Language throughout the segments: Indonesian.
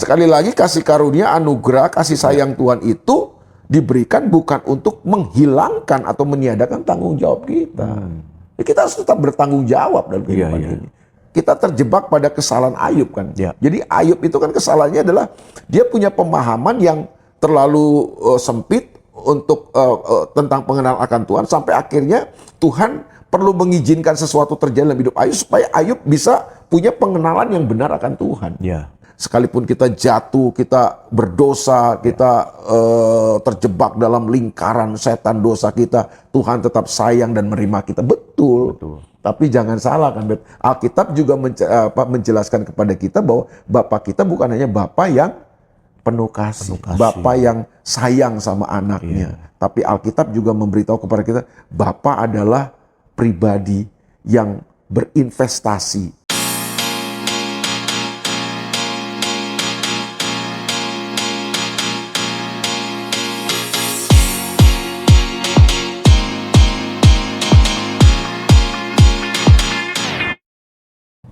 Sekali lagi kasih karunia, anugerah, kasih sayang Tuhan itu diberikan bukan untuk menghilangkan atau meniadakan tanggung jawab kita. Ya, kita harus tetap bertanggung jawab dalam kehidupan ini. Kita terjebak pada kesalahan Ayub kan. Jadi Ayub itu kan kesalahannya adalah dia punya pemahaman yang terlalu sempit untuk tentang pengenalan akan Tuhan, sampai akhirnya Tuhan perlu mengizinkan sesuatu terjadi dalam hidup Ayub supaya Ayub bisa punya pengenalan yang benar akan Tuhan. Sekalipun kita jatuh, kita berdosa, kita terjebak dalam lingkaran setan dosa kita, Tuhan tetap sayang dan menerima kita. Betul. Tapi jangan salah kan, Alkitab juga menjelaskan kepada kita bahwa Bapa kita bukan hanya Bapa yang penuh kasih, Bapa yang sayang sama anaknya. Tapi Alkitab juga memberitahu kepada kita, Bapa adalah pribadi yang berinvestasi.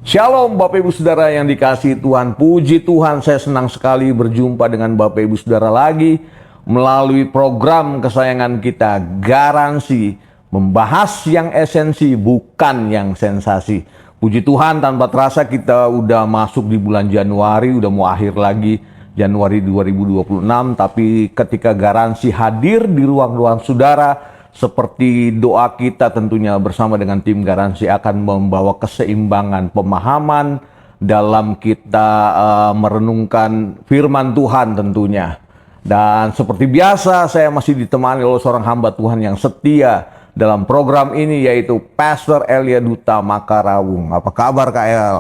Shalom Bapak Ibu Saudara yang dikasihi Tuhan. Puji Tuhan, saya senang sekali berjumpa dengan Bapak Ibu Saudara lagi melalui program kesayangan kita, Garansi, membahas yang esensi bukan yang sensasi. Puji Tuhan, tanpa terasa kita udah masuk di bulan Januari, udah mau akhir lagi Januari 2026, tapi ketika Garansi hadir di ruang-ruang saudara, seperti doa kita tentunya bersama dengan tim Garansi akan membawa keseimbangan pemahaman dalam kita merenungkan firman Tuhan tentunya. Dan seperti biasa saya masih ditemani oleh seorang hamba Tuhan yang setia dalam program ini, yaitu Pastor Elia Duta Makarawung. Apa kabar Kak El?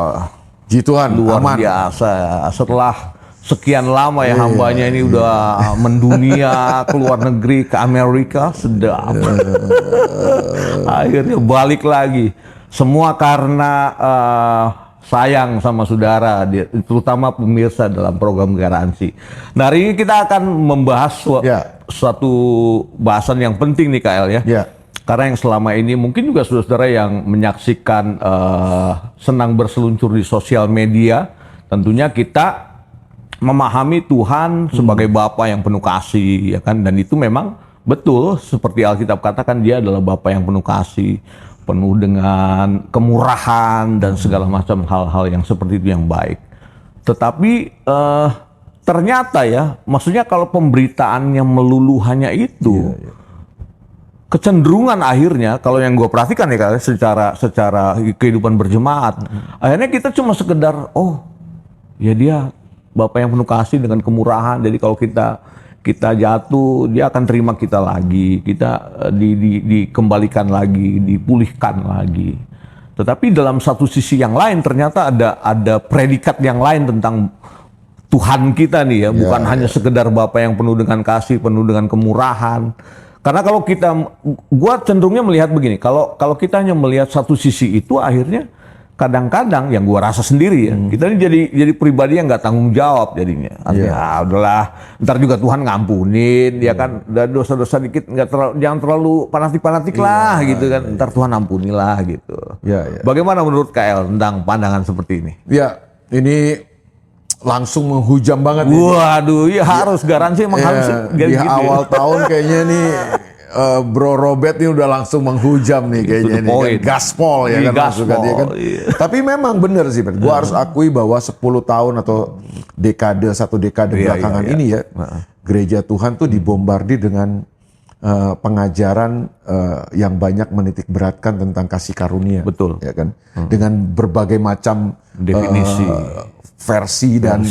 Puji Tuhan, luar aman. Biasa. Setelah sekian lama ya hambanya ini udah mendunia, keluar negeri, ke Amerika, sedap. Akhirnya balik lagi. Semua karena sayang sama saudara, terutama pemirsa dalam program Garansi. Nah, hari ini kita akan membahas suatu bahasan yang penting nih Kak El ya. Karena yang selama ini mungkin juga saudara-saudara yang menyaksikan senang berseluncur di sosial media, tentunya kita memahami Tuhan sebagai Bapa yang penuh kasih, ya kan? Dan itu memang betul, seperti Alkitab katakan, Dia adalah Bapa yang penuh kasih, penuh dengan kemurahan dan segala macam hal-hal yang seperti itu yang baik. Tetapi ternyata ya, maksudnya kalau pemberitaannya melulu hanya itu, kecenderungan akhirnya, kalau yang gue perhatikan ya secara kehidupan berjemaat, akhirnya kita cuma sekedar, oh ya dia Bapak yang penuh kasih dengan kemurahan, jadi kalau kita jatuh, Dia akan terima kita lagi, kita dikembalikan lagi, dipulihkan lagi. Tetapi dalam satu sisi yang lain ternyata ada predikat yang lain tentang Tuhan kita nih ya, bukan hanya sekedar Bapa yang penuh dengan kasih, penuh dengan kemurahan. Karena kalau gua cenderungnya melihat begini, kalau kita hanya melihat satu sisi itu, akhirnya kadang-kadang yang gua rasa sendiri ya, kita ini jadi pribadi yang nggak tanggung jawab jadinya. Artinya, udahlah, ntar juga Tuhan ngampunin, ya kan, dan dosa-dosa dikit jangan terlalu fanatik lah gitu kan, ntar Tuhan ampunilah gitu. Bagaimana menurut KL tentang pandangan seperti ini? Ya, ini langsung menghujam banget. Waduh, ya harus Garansi emang harus di awal tahun kayaknya nih. Bro Robert ini udah langsung menghujam nih kayaknya nih, kan? Gaspol ya kan, maksudnya kan. Tapi memang benar sih, gue harus akui bahwa 10 tahun atau satu dekade belakangan ini ya, gereja Tuhan tuh dibombardir dengan pengajaran yang banyak menitik beratkan tentang kasih karunia. Betul. Ya kan, dengan berbagai macam definisi, versi dan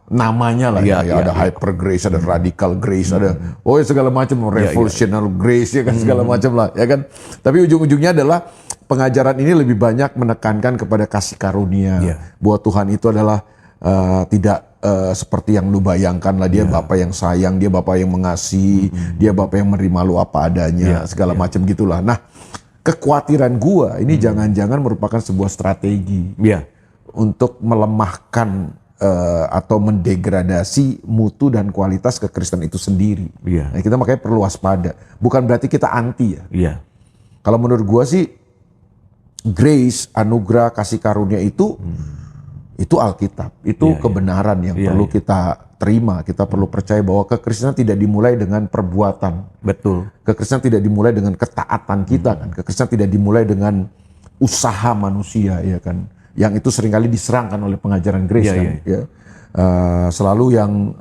namanya lah ada hyper grace, ada radical grace, ada segala macam, revolutionary grace ya kan, segala macam lah ya kan. Tapi ujung-ujungnya adalah pengajaran ini lebih banyak menekankan kepada kasih karunia, bahwa Tuhan itu adalah tidak seperti yang lu bayangkan lah, Dia Bapa yang sayang, Dia Bapa yang mengasihi, Dia Bapa yang menerima lu apa adanya, segala macam gitulah. Nah, kekhawatiran gua ini jangan-jangan merupakan sebuah strategi untuk melemahkan atau mendegradasi mutu dan kualitas kekristenan itu sendiri. Nah, kita makanya perlu waspada. Bukan berarti kita anti ya. Kalau menurut gua sih, grace, anugerah, kasih karunia itu Itu Alkitab, itu kebenaran yang perlu kita terima. Kita perlu percaya bahwa kekristenan tidak dimulai dengan perbuatan. Betul. Kekristenan tidak dimulai dengan ketaatan kita kan. Kekristenan tidak dimulai dengan usaha manusia ya kan. Yang itu seringkali diserangkan oleh pengajaran Grace kan. Ya. Selalu yang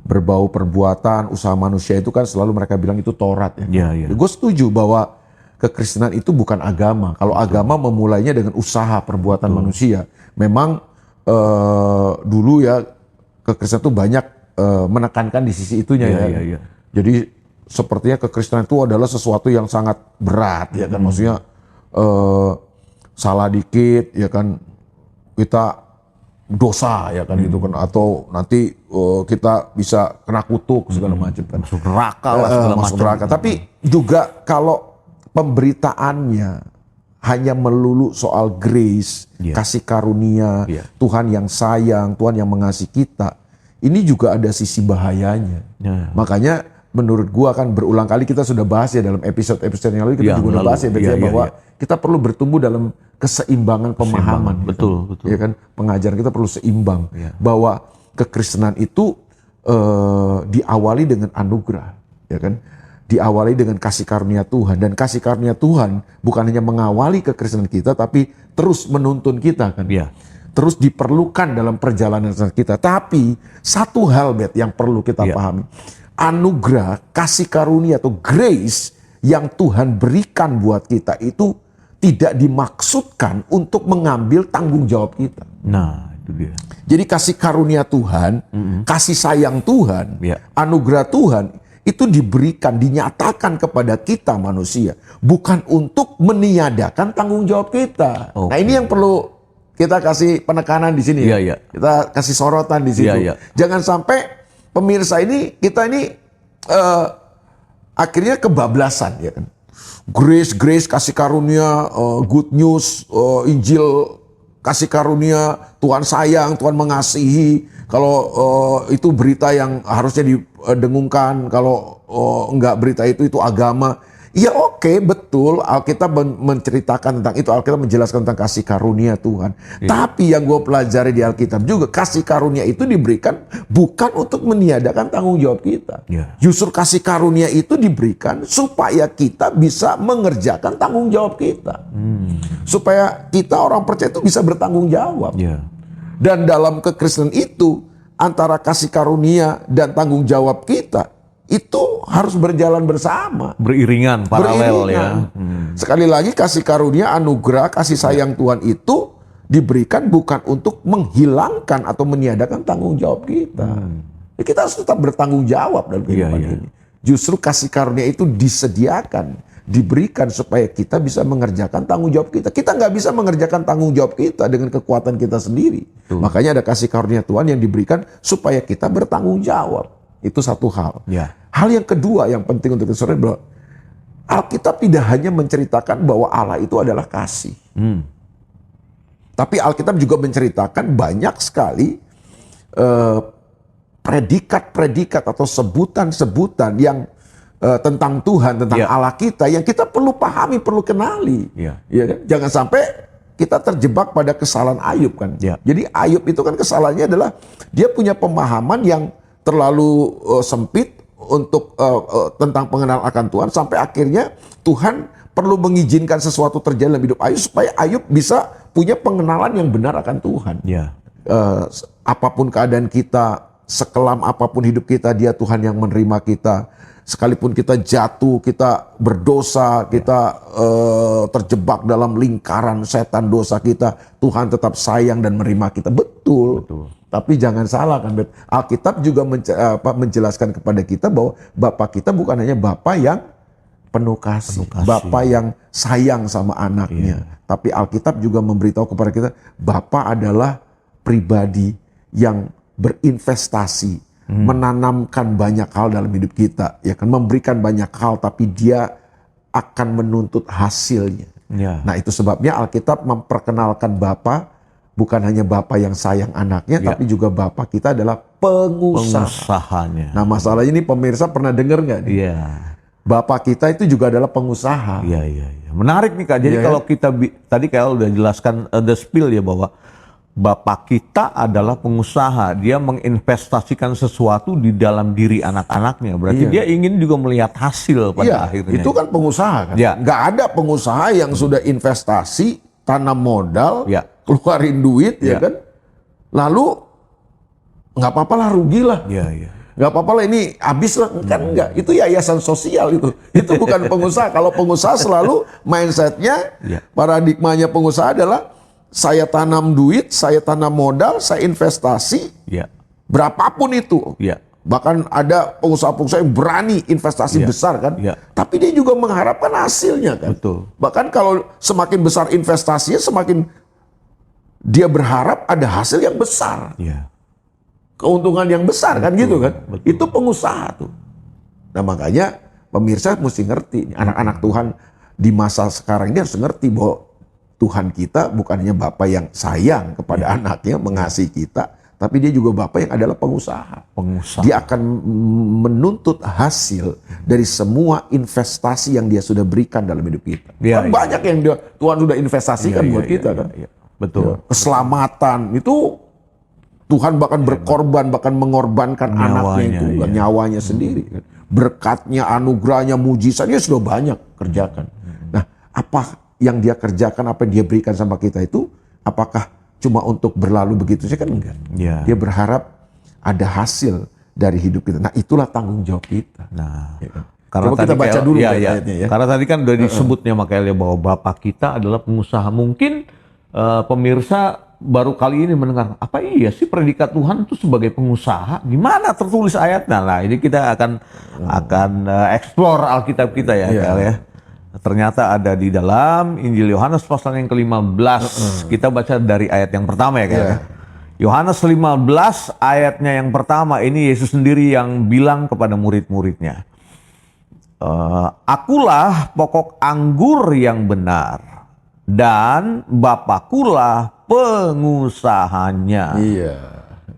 berbau perbuatan, usaha manusia itu kan selalu mereka bilang itu Taurat ya. Gue setuju bahwa kekristenan itu bukan agama. Kalau agama memulainya dengan usaha perbuatan manusia. Memang dulu ya kekristenan itu banyak menekankan di sisi itunya ya. Jadi sepertinya kekristenan itu adalah sesuatu yang sangat berat ya kan. Maksudnya salah dikit ya kan kita dosa ya kan gitu kan, atau nanti kita bisa kena kutuk segala macam kan. Masuk neraka lah segala Masuk neraka. Tapi juga kalau pemberitaannya hanya melulu soal grace, kasih karunia, Tuhan yang sayang, Tuhan yang mengasihi kita, ini juga ada sisi bahayanya. Makanya menurut gua kan berulang kali kita sudah bahas ya dalam episode-episode yang lalu kita juga udah bahas ya bahwa kita perlu bertumbuh dalam keseimbangan pemahaman. Betul. Ya kan, pengajaran kita perlu seimbang. Bahwa kekristenan itu diawali dengan anugerah, ya kan? Diawali dengan kasih karunia Tuhan, dan kasih karunia Tuhan bukan hanya mengawali kekristenan kita tapi terus menuntun kita kan. Terus diperlukan dalam perjalanan kita. Tapi satu hal yang perlu kita pahami. Anugerah, kasih karunia atau grace yang Tuhan berikan buat kita itu tidak dimaksudkan untuk mengambil tanggung jawab kita. Nah, itu dia. Jadi kasih karunia Tuhan, kasih sayang Tuhan, anugerah Tuhan itu diberikan, dinyatakan kepada kita manusia, bukan untuk meniadakan tanggung jawab kita. Nah, ini yang perlu kita kasih penekanan di sini. Kita kasih sorotan di situ. Jangan sampai pemirsa ini, kita ini akhirnya kebablasan ya kan. Grace kasih karunia, good news, Injil kasih karunia, Tuhan sayang, Tuhan mengasihi. Kalau itu berita yang harusnya didengungkan, kalau enggak berita itu agama. Ya oke, betul, Alkitab menceritakan tentang itu, Alkitab menjelaskan tentang kasih karunia Tuhan. Tapi yang gue pelajari di Alkitab juga, kasih karunia itu diberikan bukan untuk meniadakan tanggung jawab kita. Justru kasih karunia itu diberikan supaya kita bisa mengerjakan tanggung jawab kita. Supaya kita orang percaya itu bisa bertanggung jawab. Dan dalam kekristenan itu, antara kasih karunia dan tanggung jawab kita, itu harus berjalan bersama. Beriringan, paralel ya. Sekali lagi, kasih karunia, anugerah, kasih sayang Tuhan itu diberikan bukan untuk menghilangkan atau meniadakan tanggung jawab kita. Kita harus tetap bertanggung jawab dalam kehidupan ini. Justru kasih karunia itu disediakan, diberikan supaya kita bisa mengerjakan tanggung jawab kita. Kita nggak bisa mengerjakan tanggung jawab kita dengan kekuatan kita sendiri. Makanya ada kasih karunia Tuhan yang diberikan supaya kita bertanggung jawab. Itu satu hal. Hal yang kedua yang penting untuk kita bahwa Alkitab tidak hanya menceritakan bahwa Allah itu adalah kasih. Tapi Alkitab juga menceritakan banyak sekali predikat-predikat atau sebutan-sebutan yang tentang Tuhan, tentang Allah kita yang kita perlu pahami, perlu kenali. Ya kan? Jangan sampai kita terjebak pada kesalahan Ayub kan. Jadi Ayub itu kan kesalahannya adalah dia punya pemahaman yang terlalu sempit untuk tentang pengenalan akan Tuhan, sampai akhirnya Tuhan perlu mengizinkan sesuatu terjadi dalam hidup Ayub supaya Ayub bisa punya pengenalan yang benar akan Tuhan. Apapun keadaan kita, sekelam apapun hidup kita, Dia Tuhan yang menerima kita. Sekalipun kita jatuh, kita berdosa, kita terjebak dalam lingkaran setan dosa kita, Tuhan tetap sayang dan menerima kita. Betul. Tapi jangan salah kan, Alkitab juga menjelaskan kepada kita bahwa Bapa kita bukan hanya Bapa yang penuh kasih, Bapa yang sayang sama anaknya. Tapi Alkitab juga memberitahu kepada kita, Bapa adalah pribadi yang berinvestasi, menanamkan banyak hal dalam hidup kita, ya kan, memberikan banyak hal, tapi Dia akan menuntut hasilnya. Nah, itu sebabnya Alkitab memperkenalkan Bapa bukan hanya Bapa yang sayang anaknya, tapi juga Bapa kita adalah pengusahanya. Nah, masalahnya ini pemirsa pernah dengar nggak? Bapa kita itu juga adalah pengusaha. Menarik nih Kak. Jadi kalau kita tadi kayak udah jelaskan the spill ya, bahwa Bapak kita adalah pengusaha, dia menginvestasikan sesuatu di dalam diri anak-anaknya. Berarti dia ingin juga melihat hasil pada akhirnya. Itu kan pengusaha kan. Ya. Nggak ada pengusaha yang sudah investasi, tanam modal, Ya. keluarin duit, ya kan. Lalu nggak apa-apa lah, rugi lah. Iya. Nggak apa-apa lah, ini habis lah. Kan enggak. Itu yayasan sosial itu. Itu bukan pengusaha. Kalau pengusaha selalu mindsetnya, paradigmanya pengusaha adalah saya tanam duit, saya tanam modal, saya investasi, berapapun itu. Bahkan ada pengusaha-pengusaha yang berani investasi besar kan. Tapi dia juga mengharapkan hasilnya kan. Betul. Bahkan kalau semakin besar investasinya, semakin dia berharap ada hasil yang besar. Keuntungan yang besar kan gitu kan. Itu pengusaha tuh. Nah makanya pemirsa mesti ngerti. Anak-anak Tuhan di masa sekarang ini harus ngerti bahwa Tuhan kita bukan hanya Bapa yang sayang kepada anaknya, mengasihi kita, tapi dia juga Bapa yang adalah pengusaha. Dia akan menuntut hasil dari semua investasi yang dia sudah berikan dalam hidup kita. Banyak yang Tuhan sudah investasikan buat kita kan. Betul. Keselamatan itu Tuhan bahkan berkorban, bahkan mengorbankan anaknya itu, nyawanya sendiri. Berkatnya, anugerahnya, mujizatnya sudah banyak kerjakan. Nah, apa yang dia kerjakan, apa yang dia berikan sama kita itu, apakah cuma untuk berlalu begitu saja? Kan enggak. Dia berharap ada hasil dari hidup kita. Nah, itulah tanggung jawab kita. Karena coba kita baca dulu ayatnya ya. Karena tadi kan udah disebutnya makanya bahwa Bapak kita adalah pengusaha. Mungkin pemirsa baru kali ini mendengar, apa iya sih predikat Tuhan itu sebagai pengusaha? Gimana tertulis ayatnya? Nah, ini kita akan explore Alkitab kita ya. Ternyata ada di dalam Injil Yohanes pasal yang ke-15. Kita baca dari ayat yang pertama ya. Yohanes 15 ayatnya yang pertama, ini Yesus sendiri yang bilang kepada murid-muridnya. Akulah pokok anggur yang benar dan Bapakulah pengusahanya.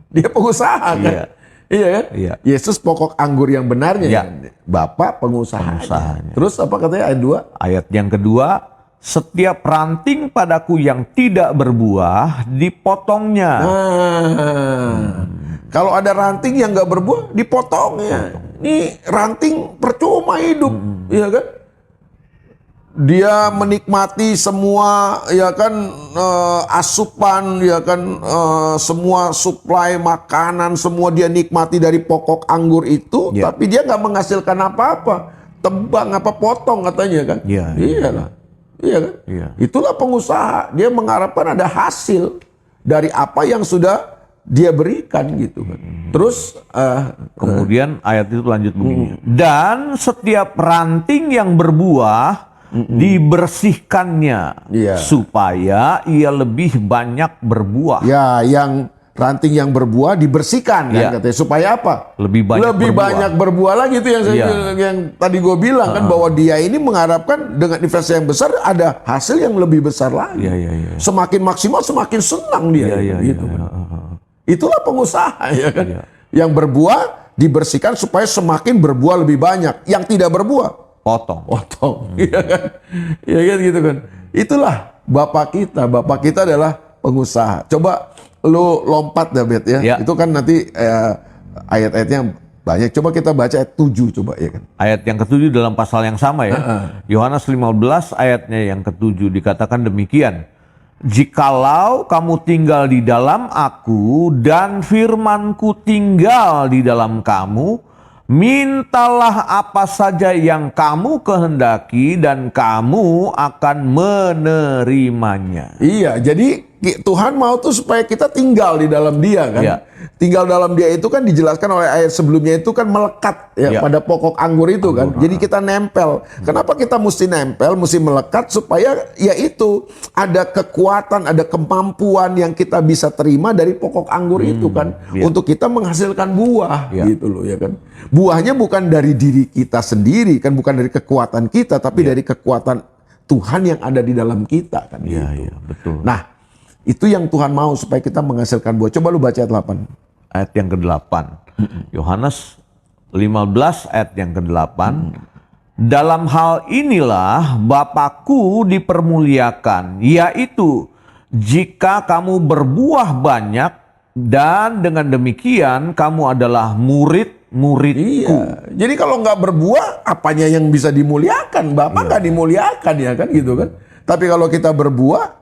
Dia pengusaha kan? Iya kan? Yesus pokok anggur yang benarnya. Bapak pengusahanya. Terus apa katanya ayat 2? Ayat yang kedua, setiap ranting padaku yang tidak berbuah dipotongnya. Kalau ada ranting yang nggak berbuah, dipotongnya. Ini ranting percuma hidup, ya kan? Dia menikmati semua, ya kan, asupan, ya kan, semua suplai makanan, semua dia nikmati dari pokok anggur itu, tapi dia nggak menghasilkan apa-apa, tebang apa potong katanya kan? Iyalah, iya kan? Itulah pengusaha, dia mengharapkan ada hasil dari apa yang sudah dia berikan gitu kan. Terus kemudian ayat itu lanjut begini. Dan setiap ranting yang berbuah dibersihkannya supaya ia lebih banyak berbuah. Yang ranting yang berbuah dibersihkan kan katanya, supaya apa? Lebih banyak berbuah lagi itu yang tadi gue bilang kan, bahwa dia ini mengharapkan dengan investasi yang besar ada hasil yang lebih besar lagi. Semakin maksimal semakin senang dia gitu kan. Itulah pengusaha ya kan. Yang berbuah dibersihkan supaya semakin berbuah lebih banyak. Yang tidak berbuah potong. Iya kan? Iya kan gitu kan. Itulah Bapak kita. Bapak kita adalah pengusaha. Coba lu lompat dah Bet ya. Itu kan nanti ayat-ayatnya banyak. Coba kita baca ayat 7 coba ya kan. Ayat yang ke-7 dalam pasal yang sama ya. Yohanes 15 ayatnya yang ke-7 dikatakan demikian. Jikalau kamu tinggal di dalam aku dan firmanku tinggal di dalam kamu, mintalah apa saja yang kamu kehendaki dan kamu akan menerimanya. Iya, jadi Tuhan mau tuh supaya kita tinggal di dalam Dia kan. Tinggal dalam Dia itu kan dijelaskan oleh ayat sebelumnya itu kan melekat pada pokok anggur itu kan. Jadi kita nempel. Kenapa kita mesti nempel, mesti melekat supaya ya itu ada kekuatan, ada kemampuan yang kita bisa terima dari pokok anggur itu kan, untuk kita menghasilkan buah gitu loh ya kan. Buahnya bukan dari diri kita sendiri kan, bukan dari kekuatan kita, tapi dari kekuatan Tuhan yang ada di dalam kita kan gitu. Betul. Nah, itu yang Tuhan mau supaya kita menghasilkan buah. Coba lu baca ayat 8. Ayat yang ke-8. Yohanes 15 ayat yang ke-8. Dalam hal inilah Bapakku dipermuliakan, yaitu jika kamu berbuah banyak dan dengan demikian kamu adalah murid-muridku. Iya. Jadi kalau nggak berbuah, apanya yang bisa dimuliakan? Bapak nggak dimuliakan ya kan gitu kan. Tapi kalau kita berbuah,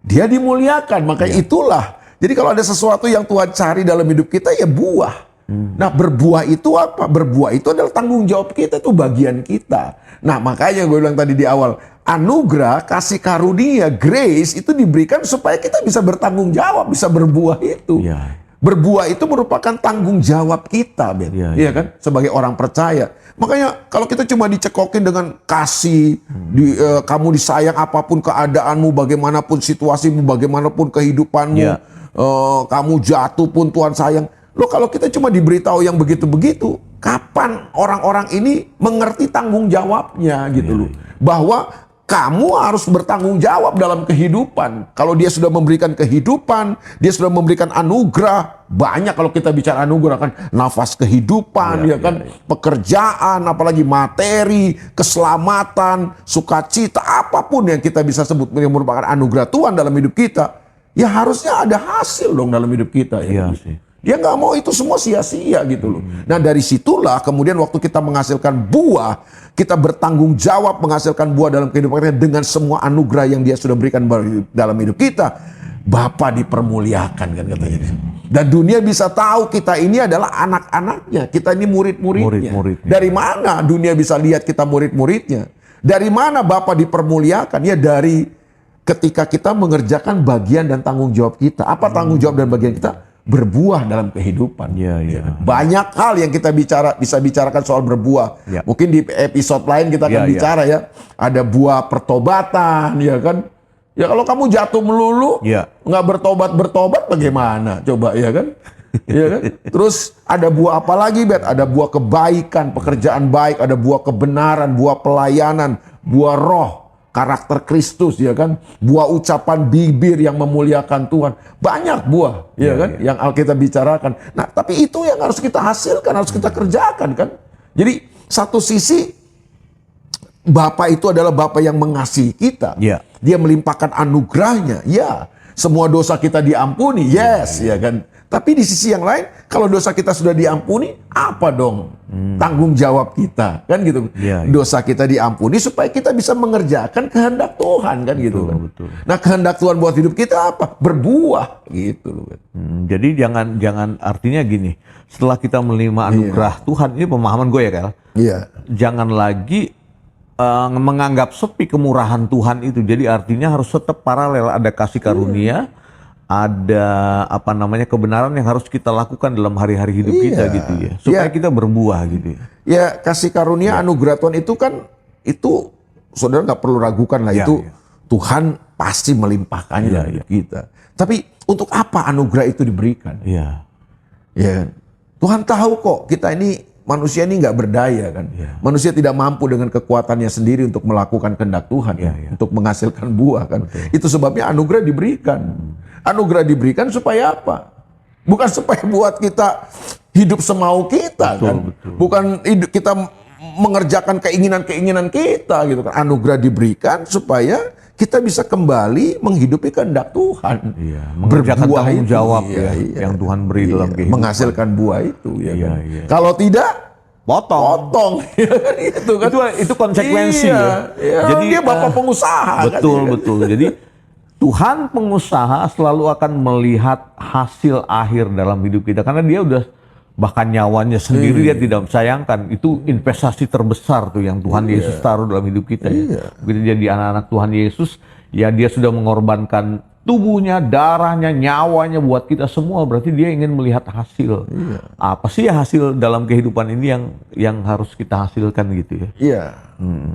dia dimuliakan. Makanya itulah. Jadi kalau ada sesuatu yang Tuhan cari dalam hidup kita ya buah. Nah berbuah itu apa? Berbuah itu adalah tanggung jawab kita, itu bagian kita. Nah makanya gue bilang tadi di awal, anugerah, kasih karunia, grace itu diberikan supaya kita bisa bertanggung jawab, bisa berbuah itu. Ya. Berbuah itu merupakan tanggung jawab kita, Ben. Iya kan? Sebagai orang percaya. Makanya kalau kita cuma dicekokin dengan kasih, kamu disayang apapun keadaanmu, bagaimanapun situasimu, bagaimanapun kehidupanmu, kamu jatuh pun Tuhan sayang. Loh kalau kita cuma diberitahu yang begitu-begitu, kapan orang-orang ini mengerti tanggung jawabnya gitu loh. Bahwa kamu harus bertanggung jawab dalam kehidupan. Kalau dia sudah memberikan kehidupan, dia sudah memberikan anugerah. Banyak kalau kita bicara anugerah kan, nafas kehidupan, pekerjaan, apalagi materi, keselamatan, sukacita, apapun yang kita bisa sebut yang merupakan anugerah Tuhan dalam hidup kita. Ya harusnya ada hasil dong dalam hidup kita. Iya sih. Dia nggak mau itu semua sia-sia gitu loh. Nah dari situlah kemudian waktu kita menghasilkan buah, kita bertanggung jawab menghasilkan buah dalam kehidupan kita dengan semua anugerah yang dia sudah berikan dalam hidup kita. Bapa dipermuliakan kan katanya. Dan dunia bisa tahu kita ini adalah anak-anaknya, kita ini murid-muridnya. Dari mana dunia bisa lihat kita murid-muridnya? Dari mana Bapa dipermuliakan? Ya dari ketika kita mengerjakan bagian dan tanggung jawab kita. Apa tanggung jawab dan bagian kita? Berbuah dalam kehidupan. Banyak hal yang kita bisa bicarakan soal berbuah. Mungkin di episode lain kita akan bicara ya. Ada buah pertobatan, ya kan? Ya kalau kamu jatuh melulu, nggak bertobat bagaimana? Coba ya kan? Ya kan? Terus ada buah apa lagi, Bet? Ada buah kebaikan, pekerjaan baik, ada buah kebenaran, buah pelayanan, buah roh, karakter Kristus, ya kan? Buah ucapan bibir yang memuliakan Tuhan. Banyak buah, ya kan? Yang Alkitab bicarakan. Nah, tapi itu yang harus kita hasilkan, harus kita kerjakan kan? Jadi satu sisi Bapa itu adalah Bapa yang mengasihi kita. Dia melimpahkan anugerahnya. Ya, semua dosa kita diampuni. Yes, ya kan? Tapi di sisi yang lain, kalau dosa kita sudah diampuni, apa dong tanggung jawab kita? Kan gitu. Dosa kita diampuni supaya kita bisa mengerjakan kehendak Tuhan, kan gitu. Betul. Nah, kehendak Tuhan buat hidup kita apa? Berbuah, gitu. Jadi jangan artinya gini. Setelah kita menerima anugerah Tuhan, ini pemahaman gue ya, Kal. Jangan lagi menganggap sepi kemurahan Tuhan itu. Jadi artinya harus tetap paralel, ada kasih karunia, ada kebenaran yang harus kita lakukan dalam hari-hari hidup kita gitu ya, supaya kita berbuah gitu ya. Ya kasih karunia anugerah Tuhan itu kan, itu saudara nggak perlu ragukan lah, itu Tuhan pasti melimpahkannya dalam hidup kita. Tapi untuk apa anugerah itu diberikan? Tuhan tahu kok kita ini manusia ini nggak berdaya kan. Manusia tidak mampu dengan kekuatannya sendiri untuk melakukan kehendak Tuhan, untuk menghasilkan buah kan. Itu sebabnya anugerah diberikan. Anugerah diberikan supaya apa? Bukan supaya buat kita hidup semau kita kan. Bukan kita mengerjakan keinginan-keinginan kita gitu kan. Anugerah diberikan supaya kita bisa kembali menghidupi kehendak Tuhan. Mengerjakan tanggung jawab yang Tuhan beri dalam kehidupan. Menghasilkan buah itu ya kan. Kalau tidak, potong. Itu konsekuensi Jadi dia Bapak pengusaha. Betul. Jadi Tuhan pengusaha selalu akan melihat hasil akhir dalam hidup kita, karena dia udah bahkan nyawanya sendiri dia tidak sayangkan. Itu investasi terbesar tuh yang Tuhan Yesus taruh dalam hidup kita ya. Begitu jadi anak-anak Tuhan Yesus, ya dia sudah mengorbankan tubuhnya, darahnya, nyawanya buat kita semua. Berarti dia ingin melihat hasil. Apa sih ya hasil dalam kehidupan ini yang harus kita hasilkan gitu ya.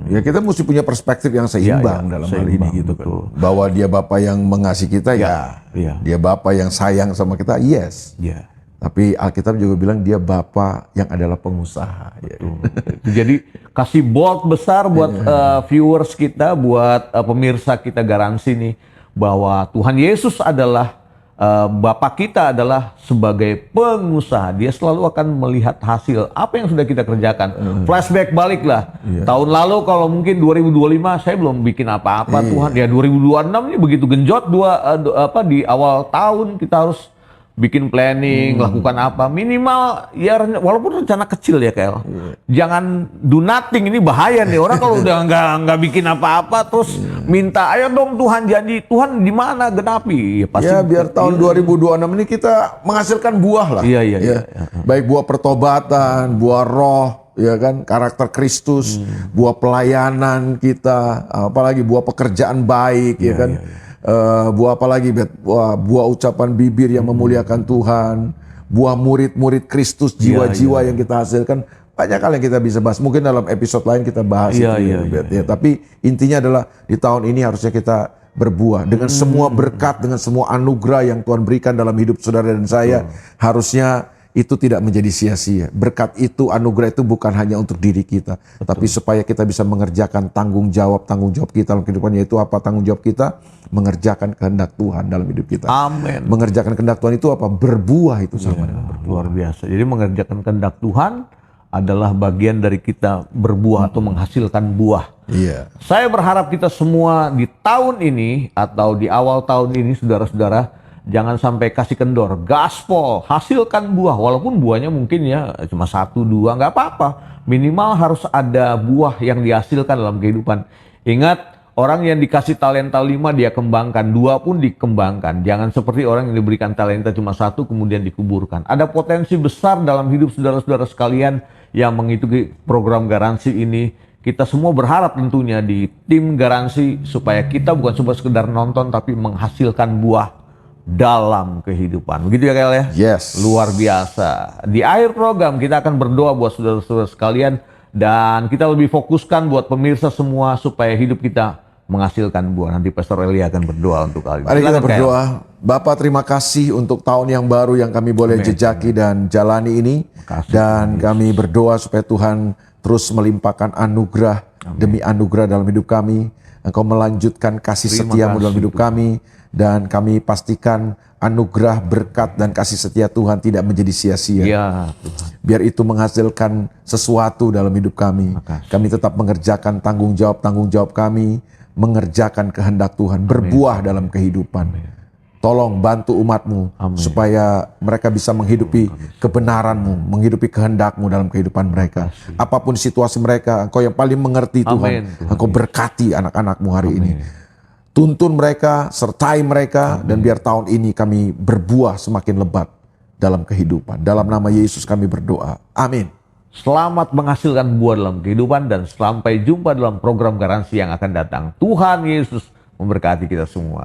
Ya kita mesti punya perspektif yang seimbang dalam hal ini gitu kan. Bahwa dia Bapa yang mengasihi kita dia Bapa yang sayang sama kita, yes. Tapi Alkitab juga bilang dia Bapa yang adalah pengusaha. Jadi kasih bold besar buat viewers kita, buat pemirsa kita, garansi nih bahwa Tuhan Yesus adalah Bapak kita adalah sebagai pengusaha, dia selalu akan melihat hasil apa yang sudah kita kerjakan. Flashback balik lah. Tahun lalu kalau mungkin 2025 saya belum bikin apa-apa, Tuhan. Ya 2026 ini begitu genjot di awal tahun kita harus bikin planning, lakukan apa, minimal ya walaupun rencana kecil ya Kel. Jangan do nothing, ini bahaya nih. Orang kalau udah nggak bikin apa-apa terus minta, ayo dong Tuhan janji, Tuhan di mana genapi. Ya, pasti biar tahun 2026 ini kita menghasilkan buah lah. Iya. Baik buah pertobatan, buah roh, ya kan, karakter Kristus, buah pelayanan kita, apalagi buah pekerjaan baik, ya kan. Buah apa lagi, buah ucapan bibir yang memuliakan Tuhan, buah murid-murid Kristus, jiwa-jiwa yang kita hasilkan. Banyak hal yang kita bisa bahas, mungkin dalam episode lain kita bahas itu ya. Tapi intinya adalah di tahun ini harusnya kita berbuah dengan semua berkat, dengan semua anugerah yang Tuhan berikan dalam hidup saudara dan saya. Harusnya itu tidak menjadi sia-sia. Berkat itu, anugerah itu bukan hanya untuk diri kita, tapi supaya kita bisa mengerjakan tanggung jawab kita dalam kehidupan. Yaitu apa tanggung jawab kita? Mengerjakan kehendak Tuhan dalam hidup kita. Amin. Mengerjakan kehendak Tuhan itu apa? Berbuah, itu sama dengan berbuah. Luar biasa. Jadi mengerjakan kehendak Tuhan adalah bagian dari kita berbuah atau menghasilkan buah. Iya. Saya berharap kita semua di tahun ini atau di awal tahun ini, saudara-saudara, jangan sampai kasih kendor. Gaspol, hasilkan buah. Walaupun buahnya mungkin ya cuma 1, 2, nggak apa-apa. Minimal harus ada buah yang dihasilkan dalam kehidupan. Ingat, orang yang dikasih talenta 5 dia kembangkan, 2 pun dikembangkan. Jangan seperti orang yang diberikan talenta cuma 1 kemudian dikuburkan. Ada potensi besar dalam hidup saudara-saudara sekalian yang mengikuti program garansi ini. Kita semua berharap tentunya di tim garansi supaya kita bukan cuma sekedar nonton tapi menghasilkan buah dalam kehidupan. Begitu ya Kel ya? Yes. Luar biasa. Di akhir program kita akan berdoa buat saudara-saudara sekalian dan kita lebih fokuskan buat pemirsa semua supaya hidup kita menghasilkan buah. Nanti Pastor Eli akan berdoa untuk kalian. Mari kita berdoa. Bapak, terima kasih untuk tahun yang baru yang kami boleh jejaki dan jalani ini. Dan kami berdoa supaya Tuhan terus melimpahkan anugerah demi anugerah dalam hidup kami. Engkau melanjutkan kasih setiamu dalam hidup kami. Dan kami pastikan anugerah, berkat, dan kasih setia Tuhan tidak menjadi sia-sia. Ya, biar itu menghasilkan sesuatu dalam hidup kami. Kami tetap mengerjakan tanggung jawab kami, mengerjakan kehendak Tuhan, berbuah dalam kehidupan. Tolong bantu umat-Mu supaya mereka bisa menghidupi kebenaran-Mu, menghidupi kehendak-Mu dalam kehidupan mereka. Apapun situasi mereka, Engkau yang paling mengerti Tuhan. Engkau berkati anak-anak-Mu hari ini. Tuntun mereka, sertai mereka, dan biar tahun ini kami berbuah semakin lebat dalam kehidupan. Dalam nama Yesus kami berdoa. Amin. Selamat menghasilkan buah dalam kehidupan dan sampai jumpa dalam program garansi yang akan datang. Tuhan Yesus memberkati kita semua.